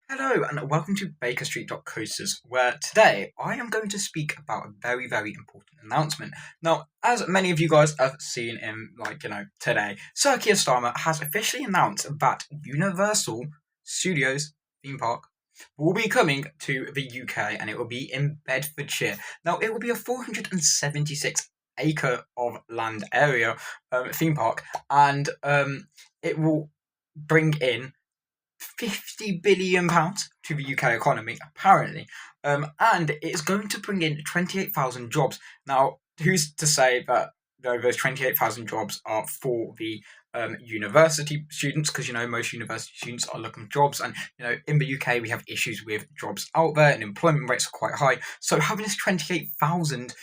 Hello and welcome to Bakerstreet.coasters, where today I am going to speak about a very, very important announcement. Now, as many of you guys have seen in, today, Sir Keir Starmer has officially announced that Universal Studios theme park will be coming to the UK and it will be in Bedfordshire. Now, it will be a 476 acre of land area theme park, and it will bring in £50 billion to the UK economy, apparently. And it's going to bring in 28,000 jobs. Now, who's to say that those 28,000 jobs are for the university students? Because, most university students are looking for jobs. And, in the UK, we have issues with jobs out there and employment rates are quite high. So having this 28,000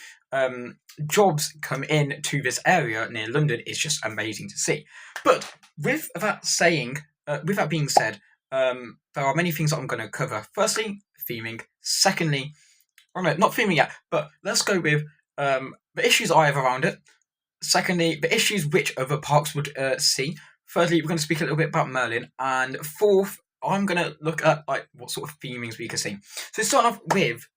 jobs come in to this area near London is just amazing to see. But with that being said, there are many things that I'm going to cover. Firstly, theming. Secondly, not theming yet, but let's go with the issues I have around it. Secondly, the issues which other parks would see. Thirdly, we're going to speak a little bit about Merlin. And fourth, I'm going to look at what sort of themings we can see. So starting off with,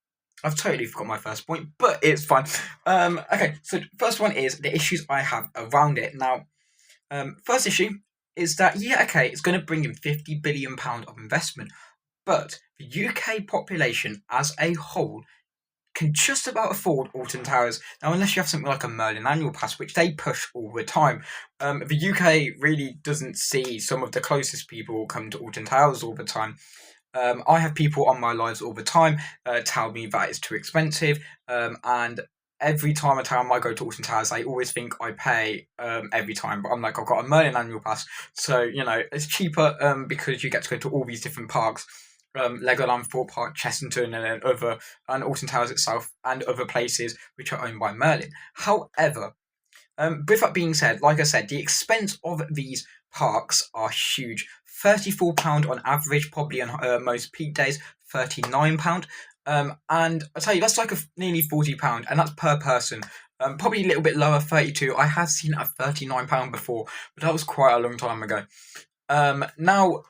I've totally forgot my first point, but it's fine. Okay, so first one is the issues I have around it. Now, first issue is that, it's going to bring in £50 billion of investment, but the UK population as a whole can just about afford Alton Towers. Now, unless you have something like a Merlin annual pass, which they push all the time, the UK really doesn't see some of the closest people come to Alton Towers all the time. I have people on my lives all the time tell me that it's too expensive, and every time I go to Alton Towers, I always think I pay every time, but I'm like, I've got a Merlin annual pass, so it's cheaper because you get to go to all these different parks, Legoland, Thorpe Park, Chessington, and Alton Towers itself, and other places which are owned by Merlin. However, with that being said, like I said, the expense of these parks are huge. £34 on average, probably on most peak days, £39. And I tell you, that's like nearly £40, and that's per person. Probably a little bit lower, 32. I have seen it at £39 before, but that was quite a long time ago. Now,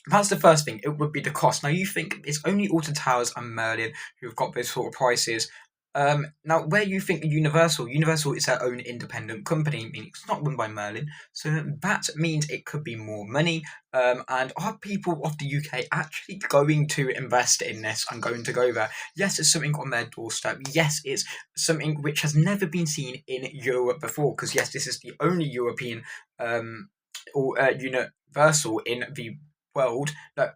that's the first thing. It would be the cost. Now, you think it's only Alton Towers and Merlin who've got those sort of prices. Now, where you think Universal is their own independent company, meaning it's not run by Merlin, so that means it could be more money. And are people of the UK actually going to invest in this and going to go there? Yes, it's something on their doorstep. Yes, it's something which has never been seen in Europe before, because yes, this is the only European or Universal in the world.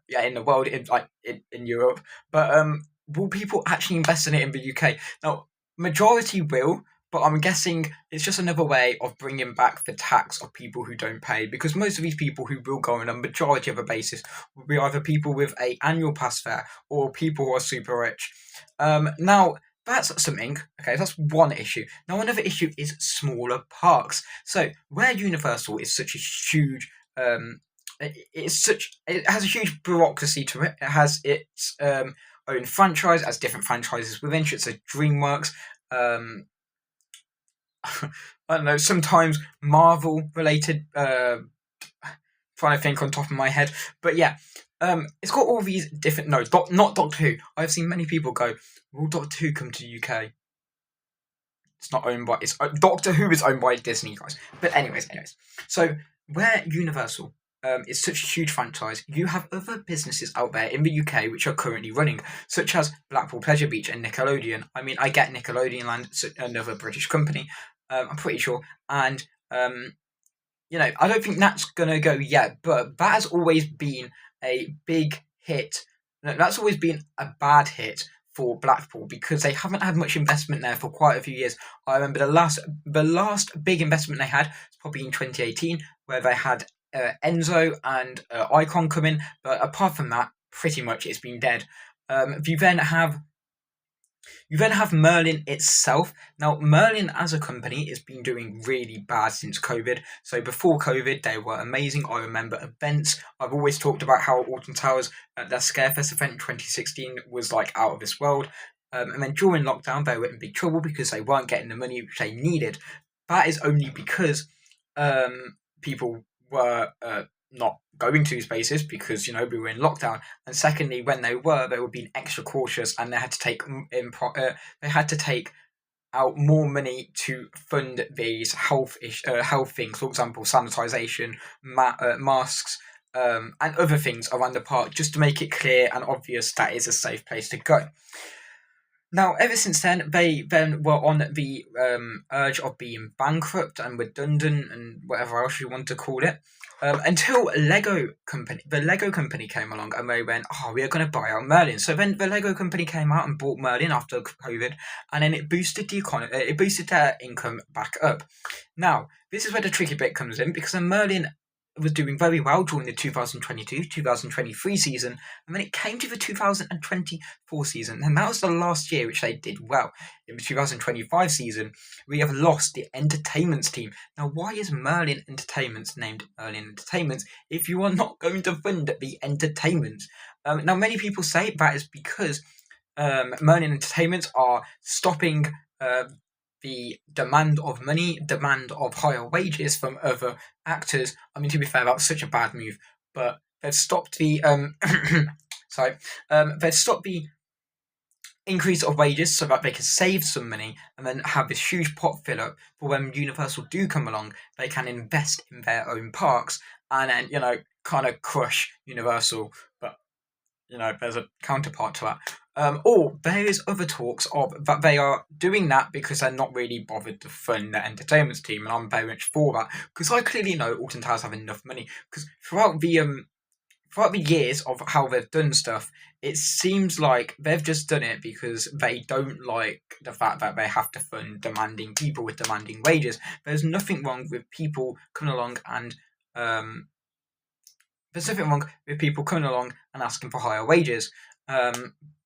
In the world, in Europe, but will people actually invest in it in the UK? Now, majority will, but I'm guessing it's just another way of bringing back the tax of people who don't pay, because most of these people who will go on a majority of a basis will be either people with a annual pass fare or people who are super rich. Now, that's something. Okay, that's one issue. Now, another issue is smaller parks. So, where Universal is such a huge it has a huge bureaucracy to it. It has its own franchise, has different franchises within it. So DreamWorks, I don't know, sometimes Marvel related. Trying to think on top of my head, but yeah, it's got all these different. No, not Doctor Who. I've seen many people go, "Will Doctor Who come to the UK?" It's not owned by. It's Doctor Who is owned by Disney, guys. But anyways, so where Universal is such a huge franchise, you have other businesses out there in the UK which are currently running, such as Blackpool Pleasure Beach and Nickelodeon. I mean, I get Nickelodeon Land, another British company, I'm pretty sure, and I don't think that's gonna go yet, but that has always been a big hit. No, that's always been a bad hit for Blackpool because they haven't had much investment there for quite a few years. I remember the last big investment they had was probably in 2018, where they had Enzo and Icon come in, but apart from that, pretty much it's been dead. You then have Merlin itself. Now, Merlin as a company has been doing really bad since COVID. So before COVID, they were amazing. I remember events. I've always talked about how Alton Towers, their Scarefest event in 2016 was like out of this world. And then during lockdown, they were in big trouble because they weren't getting the money which they needed. That is only because people were not going to spaces because we were in lockdown, and secondly, when they were being extra cautious, and they had to take out more money to fund these health things, for example, sanitisation, masks, and other things around the park, just to make it clear and obvious that it's a safe place to go. Now, ever since then, they then were on the urge of being bankrupt and redundant and whatever else you want to call it, until the Lego company came along, and they went, "Oh, we are going to buy out Merlin." So then the Lego company came out and bought Merlin after COVID, and then it boosted the economy. It boosted their income back up. Now, this is where the tricky bit comes in, because Merlin was doing very well during the 2022-2023 season, and then it came to the 2024 season, and that was the last year which they did well. In the 2025 season, we have lost the entertainments team. Now, why is Merlin Entertainments named Merlin Entertainments if you are not going to fund the entertainments? Now, many people say that is because Merlin Entertainments are stopping the demand of money, demand of higher wages from other actors. I mean, to be fair, that was such a bad move, but they've stopped the they've stopped the increase of wages so that they can save some money and then have this huge pot fill up for when Universal do come along. They can invest in their own parks and then kind of crush Universal, but there's a counterpart to that. Or there is other talks of that they are doing that because they're not really bothered to fund their entertainment team, and I'm very much for that, because I clearly know Alton Towers have enough money. Because throughout the years of how they've done stuff, it seems like they've just done it because they don't like the fact that they have to fund demanding people with demanding wages. There's nothing wrong with people coming along and asking for higher wages.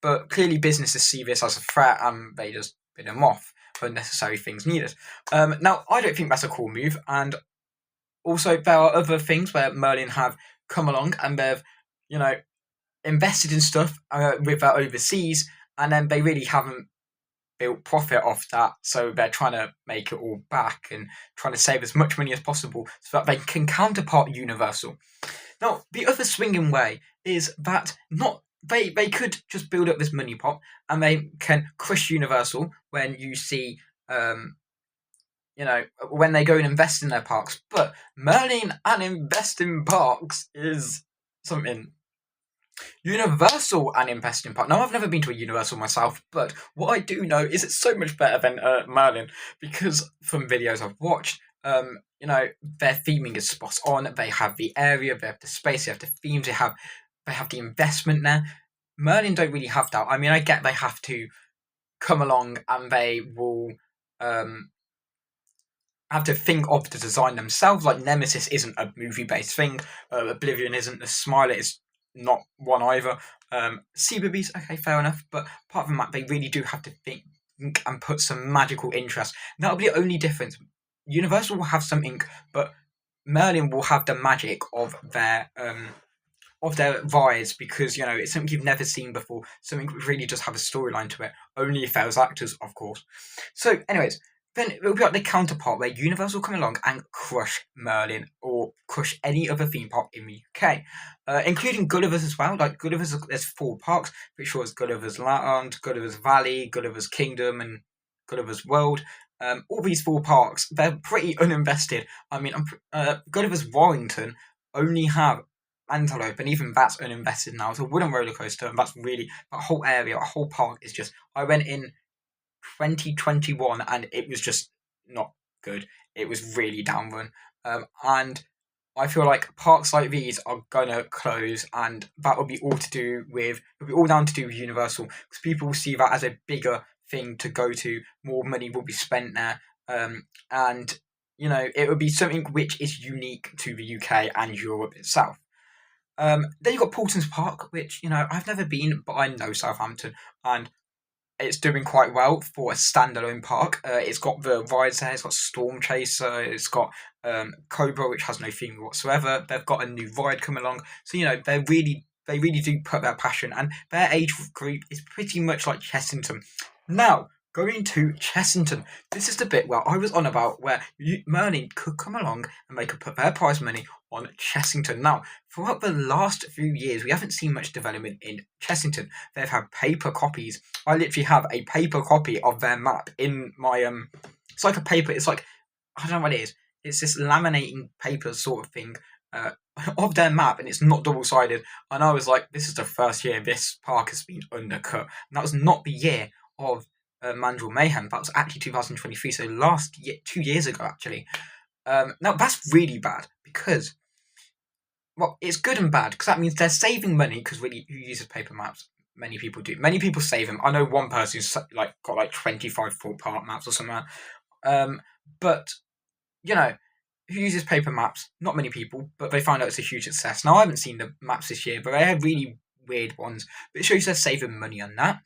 But clearly businesses see this as a threat and they just bid them off for unnecessary things needed. Now, I don't think that's a cool move, and also there are other things where Merlin have come along and they've, invested in stuff with their overseas, and then they really haven't built profit off that, so they're trying to make it all back and trying to save as much money as possible so that they can counterpart Universal. Now, the other swinging way is that they could just build up this money pot and they can crush Universal when you see, when they go and invest in their parks. But Merlin and invest in parks is something. Universal and invest in parks. Now, I've never been to a Universal myself, but what I do know is it's so much better than Merlin, because from videos I've watched, their theming is spot on. They have the area, they have the space, they have the themes, they have the investment there. Merlin don't really have that. I mean, I get they have to come along and they will have to think of the design themselves. Like Nemesis isn't a movie-based thing. Oblivion isn't. The Smiler is not one either. Sea Boobies, okay, fair enough. But apart from that, they really do have to think and put some magical interest. And that'll be the only difference. Universal will have something, but Merlin will have the magic of their rides, because it's something you've never seen before. Something which really does have a storyline to it. Only if there's actors, of course. So, anyways, then it'll be like the counterpart where Universal come along and crush Merlin or crush any other theme park in the UK, including Gulliver's as well. Like Gulliver's, there's 4 parks. Pretty sure it's Gulliver's Land, Gulliver's Valley, Gulliver's Kingdom, and Gulliver's World. All these 4 parks, they're pretty uninvested. I mean, Gulliver's Warrington only have Antelope, and even that's uninvested now. It's a wooden roller coaster, and that's really, that whole area, that whole park is just. I went in 2021 and it was just not good. It was really downrun, and I feel like parks like these are gonna close, and that will be all down to do with Universal, because people will see that as a bigger thing to go to. More money will be spent there, and it would be something which is unique to the UK and Europe itself. Then you've got Paulson's Park, which I've never been, but I know Southampton, and it's doing quite well for a standalone park. It's got the rides there. It's got Storm Chaser. It's got Cobra, which has no theme whatsoever. They've got a new ride coming along. So they really do put their passion, and their age group is pretty much like Chessington. Now, going to Chessington. This is the bit where I was on about where Merlin could come along and they could put their prize money on Chessington. Now, throughout the last few years, we haven't seen much development in Chessington. They've had paper copies. I literally have a paper copy of their map in my It's like a paper. It's like, I don't know what it is. It's this laminating paper sort of thing. Of their map, and it's not double-sided. And I was like, this is the first year this park has been undercut. And that was not the year of Mandrill Mayhem. That was actually 2023, so last year, 2 years ago, actually. Now, that's really bad, because, well, it's good and bad, because that means they're saving money, because really, who uses paper maps? Many people do. Many people save them. I know one person who's got 25 full park maps or something. But, you know, who uses paper maps? Not many people, but they find out it's a huge success. Now, I haven't seen the maps this year, but they have really weird ones. But it shows they're saving money on that.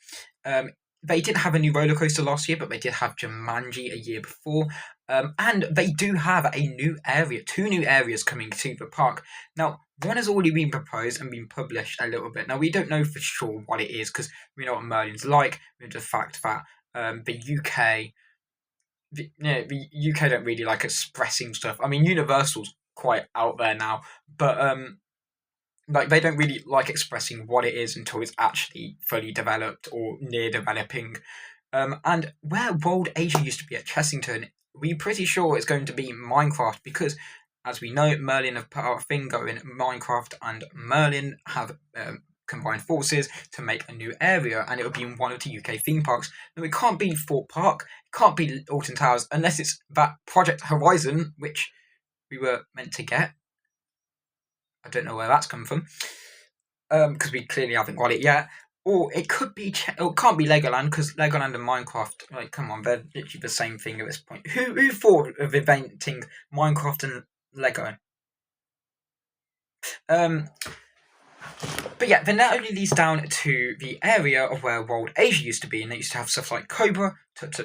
They didn't have a new roller coaster last year, but they did have Jumanji a year before. And they do have a new area, 2 new areas coming to the park. Now, one has already been proposed and been published a little bit. Now, we don't know for sure what it is, because we know what Merlin's like, with the fact that the UK don't really like expressing stuff. I mean, Universal's quite out there now, but they don't really like expressing what it is until it's actually fully developed or near developing. And where World Asia used to be at Chessington, we're pretty sure it's going to be Minecraft, because, as we know, Merlin have put out a thing going. Minecraft and Merlin have combined forces to make a new area, and it will be in one of the UK theme parks. Now, it can't be Fort Park, it can't be Alton Towers, unless it's that Project Horizon, which we were meant to get. I don't know where that's come from, because we clearly haven't got it yet. Or it could be, it can't be Legoland, because Legoland and Minecraft, come on, they're literally the same thing at this point. Who thought of inventing Minecraft and Lego? But yeah, then that only leads down to the area of where World Asia used to be, and they used to have stuff like Cobra,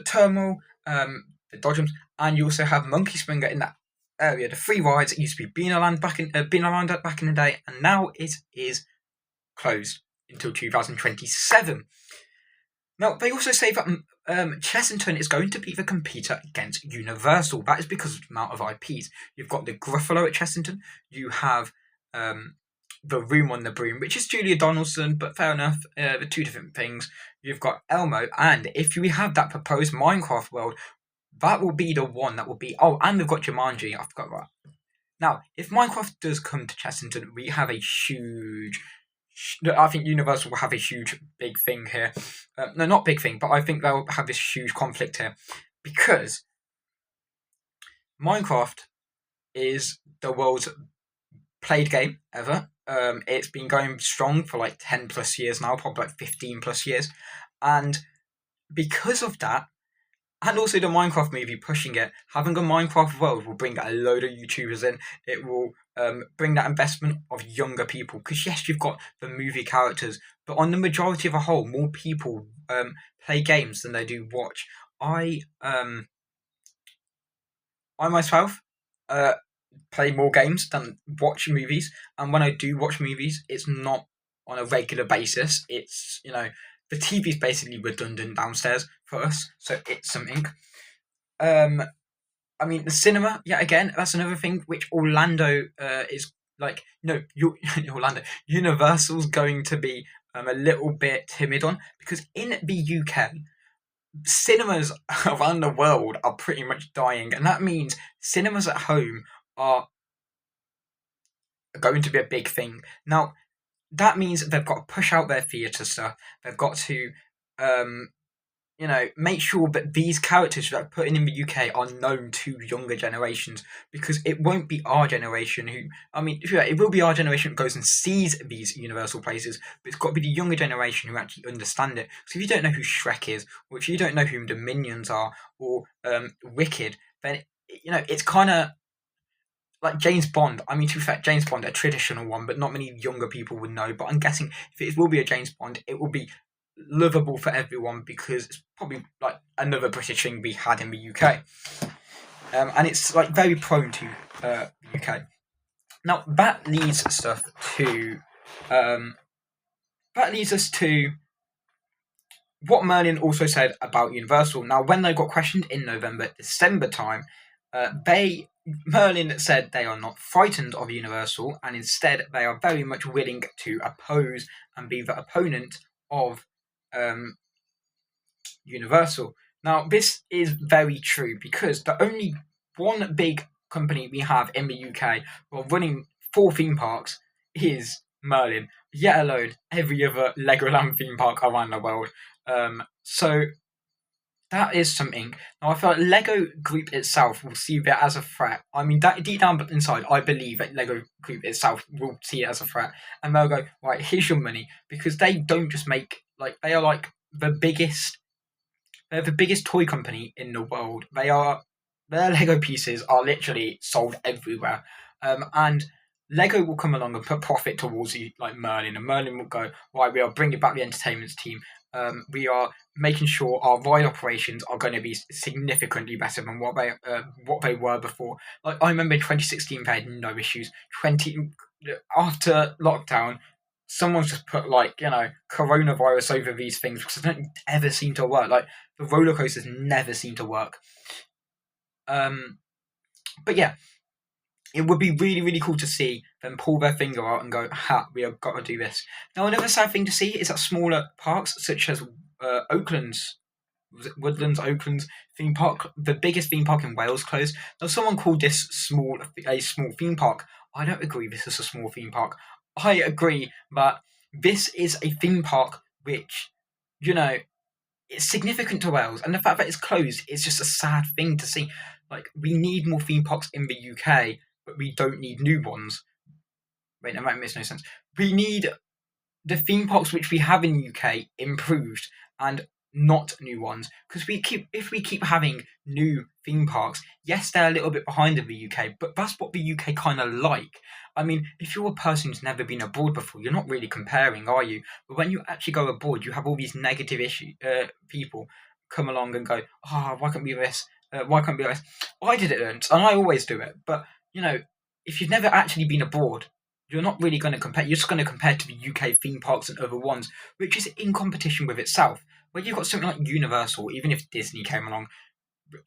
Terminal, the Dodgems, and you also have Monkey Springer in that area. The 3 rides, it used to be Beanaland back in the day, and now it is closed until 2027. Now, they also say that Chessington is going to be the competitor against Universal. That is because of the amount of IPs. You've got the Gruffalo at Chessington, you have the Room on the Broom, which is Julia Donaldson, but fair enough, the 2 different things. You've got Elmo, and if we have that proposed Minecraft world, that will be the one that will be... Oh, and we've got Jumanji, I forgot that. Now, if Minecraft does come to Chessington, we have a huge... I think Universal will have a huge, big thing here. No, not big thing, but I think they'll have this huge conflict here. Because Minecraft is the world's played game ever. It's been going strong for 10 plus years now, probably 15 plus years. And because of that, and also the Minecraft movie pushing it, having a Minecraft world will bring a load of YouTubers in. It will bring that investment of younger people. Because yes, you've got the movie characters, but on the majority of a whole, more people play games than they do watch. I myself play more games than watch movies, and when I do watch movies, it's not on a regular basis. It's, the TV is basically redundant downstairs for us, so it's something. I mean, the cinema, yeah, again, that's another thing which Orlando is Orlando. Universal's going to be a little bit timid on, because in the UK, cinemas around the world are pretty much dying, and that means cinemas at home are going to be a big thing. Now, that means they've got to push out their theatre stuff. They've got to, make sure that these characters that are put in the UK are known to younger generations, because it won't be our generation it will be our generation that goes and sees these Universal places, but it's got to be the younger generation who actually understand it. So if you don't know who Shrek is, or if you don't know who the Minions are, or Wicked, then, it's kind of like James Bond. I mean, to be fair, James Bond, a traditional one, but not many younger people would know. But I'm guessing if it will be a James Bond, it will be lovable for everyone, because it's probably like another British thing we had in the UK. And it's very prone to the UK. Now, that leads us to what Merlin also said about Universal. Now, when they got questioned in November, December time, Merlin said they are not frightened of Universal, and instead they are very much willing to oppose and be the opponent of Universal. Now, this is very true because the only one big company we have in the UK who are running 4 theme parks is Merlin, yet alone every other Legoland theme park around the world. So that is something. Now, I feel like Lego Group itself will see that as a threat. I mean, that deep down inside, I believe that Lego Group itself will see it as a threat, and they'll go, right, here's your money, because they don't just make, like, they are like the biggest. They're the biggest toy company in the world. Their Lego pieces are literally sold everywhere, and Lego will come along and put profit towards you, like Merlin, and Merlin will go, right, we are bringing back the entertainment team. We are making sure our ride operations are going to be significantly better than what they were before. Like, I remember in 2016 they had no issues. After lockdown, someone's just put, like, coronavirus over these things, because they don't ever seem to work. Like, the roller coasters never seem to work. But yeah, it would be really, really cool to see them pull their finger out and go, ha, we have got to do this. Now, another sad thing to see is that smaller parks, such as Woodlands Oakland's theme park, the biggest theme park in Wales, closed. Now, someone called this a small theme park. I don't agree this is a small theme park. I agree that this is a theme park which, it's significant to Wales, and the fact that it's closed is just a sad thing to see. Like, we need more theme parks in the UK, but we don't need new ones. Wait, that makes no sense. We need the theme parks which we have in the UK improved, and not new ones, because if we keep having new theme parks, yes, they're a little bit behind in the UK, but that's what the UK kind of like. I mean, if you're a person who's never been abroad before, you're not really comparing, are you? But when you actually go abroad, you have all these negative people come along and go, why can't we do this? Why can't we do this? I did it once, and I always do it, but if you've never actually been abroad, you're not really going to compare. You're just going to compare to the UK theme parks and other ones, which is in competition with itself. Where you've got something like Universal, even if Disney came along,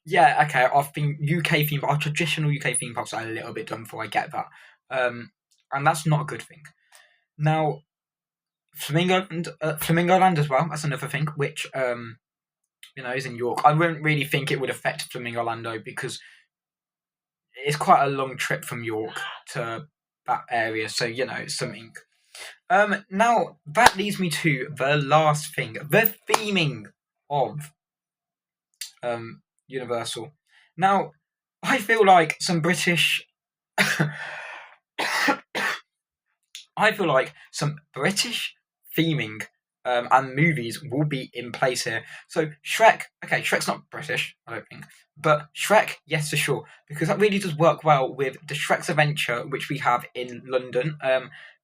yeah, okay, our traditional UK theme parks are a little bit done for. I get that, and that's not a good thing. Now, Flamingo Land as well. That's another thing, which is in York. I wouldn't really think it would affect Flamingo Lando, because it's quite a long trip from York to that area, so it's something. Now that leads me to the last thing, the theming of Universal. Now, I feel like some British theming and movies will be in place here. So Shrek, okay, Shrek's not British, I don't think, but Shrek, yes, for sure, because that really does work well with the Shrek's Adventure, which we have in London.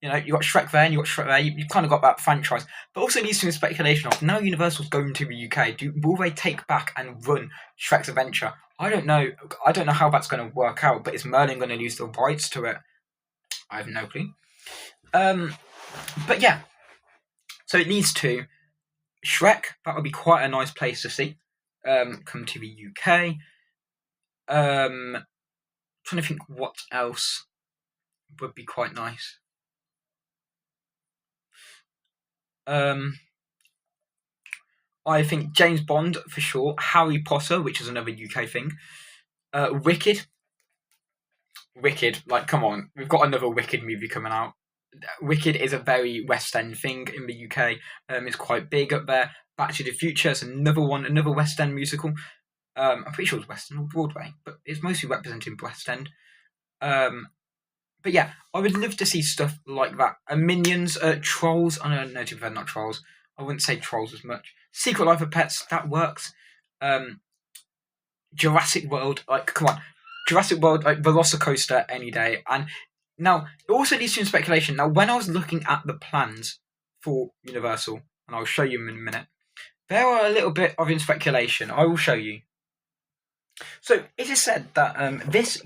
You got Shrek there and you got Shrek there. You kind of got that franchise, but also leads to speculation of, now Universal's going to the UK. Will they take back and run Shrek's Adventure? I don't know. I don't know how that's going to work out. But is Merlin going to lose the rights to it? I have no clue. But yeah. So it leads to Shrek. That would be quite a nice place to see. Come to the UK. Trying to think what else would be quite nice. I think James Bond for sure. Harry Potter, which is another UK thing. Wicked, like, come on, we've got another Wicked movie coming out. Wicked is a very West End thing in the UK. It's quite big up there. Back to the Future is another West End musical. I'm pretty sure it's West End or Broadway, but it's mostly representing West End. But yeah, I would love to see stuff like that. Minions, Trolls. I know, to be fair, not Trolls. I wouldn't say Trolls as much. Secret Life of Pets, that works. Jurassic World, like, come on. Jurassic World, like, Velocicoaster any day. And now, it also leads to speculation. Now, when I was looking at the plans for Universal, and I'll show you in a minute, there are a little bit of speculation. I will show you. So, it is said that this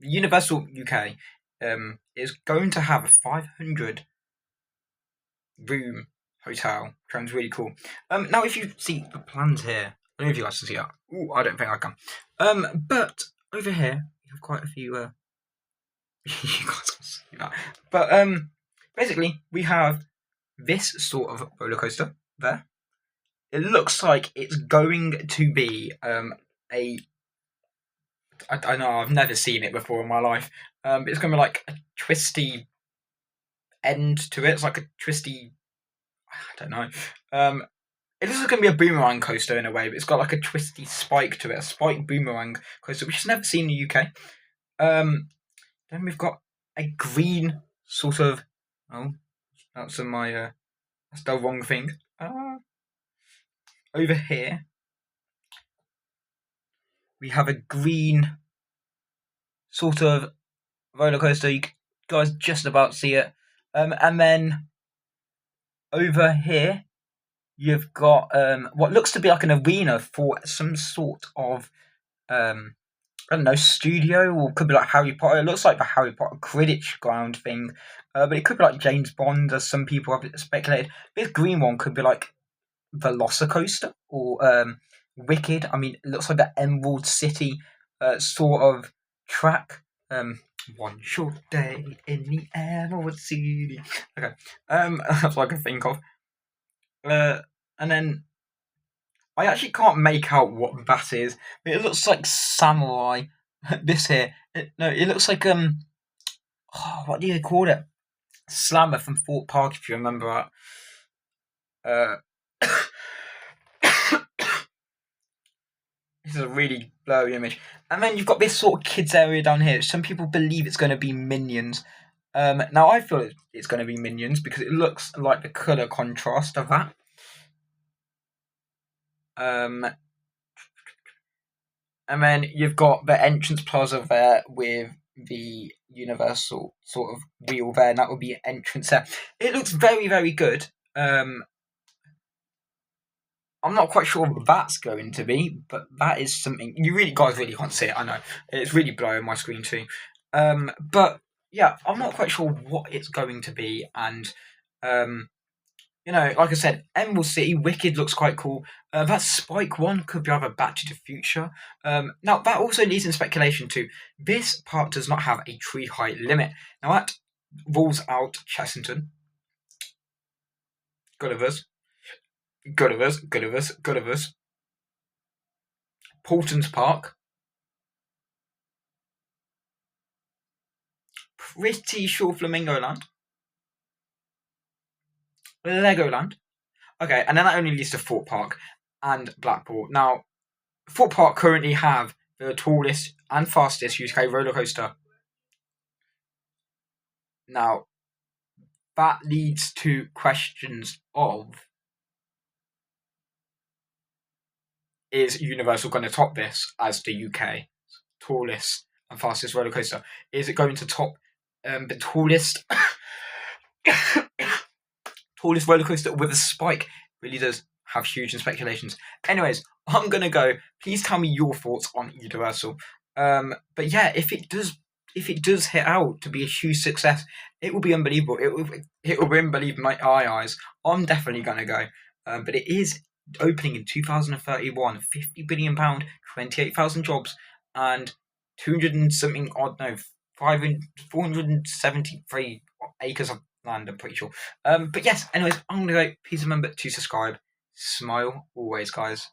Universal UK is going to have a 500 room hotel. Sounds really cool. Now if you see the plans here, I don't know if you guys can see that. Ooh, I don't think I can. But over here we have quite a few. You guys can see that. But basically we have this sort of roller coaster there. It looks like it's going to be a. I know I've never seen it before in my life. It's going to be like a twisty end to it. It's like a twisty. I don't know. It looks like it's going to be a boomerang coaster in a way, but it's got like a twisty spike to it, a spike boomerang coaster, which is never seen in the UK. Then we've got a green sort of. Oh, that's in my. That's the wrong thing. Over here, we have a green sort of roller coaster. You guys just about see it. And then over here, you've got what looks to be like an arena for some sort of I don't know, studio, or could be like Harry Potter. It looks like the Harry Potter Quidditch ground thing, but it could be like James Bond, as some people have speculated. This green one could be like Velocicoaster or Wicked. I mean, it looks like the Emerald City sort of track. One short day in the Emerald City. Okay, that's what I can think of. And then I actually can't make out what that is, but it looks like samurai. This here, it looks like what do you call it? Slammer from Fort Park, if you remember that. This is a really blurry image. And then you've got this sort of kids area down here. Some people believe it's going to be Minions. Now I feel it's going to be Minions because it looks like the colour contrast of that. And then you've got the entrance plaza there with the Universal sort of wheel there, and that would be entrance there. It looks very, very good. I'm not quite sure what that's going to be, but that is something you guys really can't see it. I know it's really blurry on my screen too. But yeah, I'm not quite sure what it's going to be, and like I said, Emerald City Wicked looks quite cool. That Spike one could be either Back to the Future. Now that also leads in speculation too. This park does not have a tree height limit. Now that rules out Chessington, Gulliver's, Portons Park. Pretty sure Flamingo Land. Legoland. Okay, and then that only leads to Fort Park and Blackpool. Now, Fort Park currently have the tallest and fastest UK roller coaster. Now, that leads to questions of: is Universal going to top this as the UK tallest and fastest roller coaster? Is it going to top the tallest tallest roller coaster with a spike? Really does have huge speculations. Anyways, I'm gonna go. Please tell me your thoughts on Universal. But yeah, if it does hit out to be a huge success, it will be unbelievable. It will unbelievable in my eyes. I'm definitely gonna go. But it is opening in 2031, £50 billion, 28,000 jobs, and 200 and something odd, no, 473 acres of land, I'm pretty sure. But yes, anyways, I'm gonna go. Please remember to subscribe. Smile always, guys.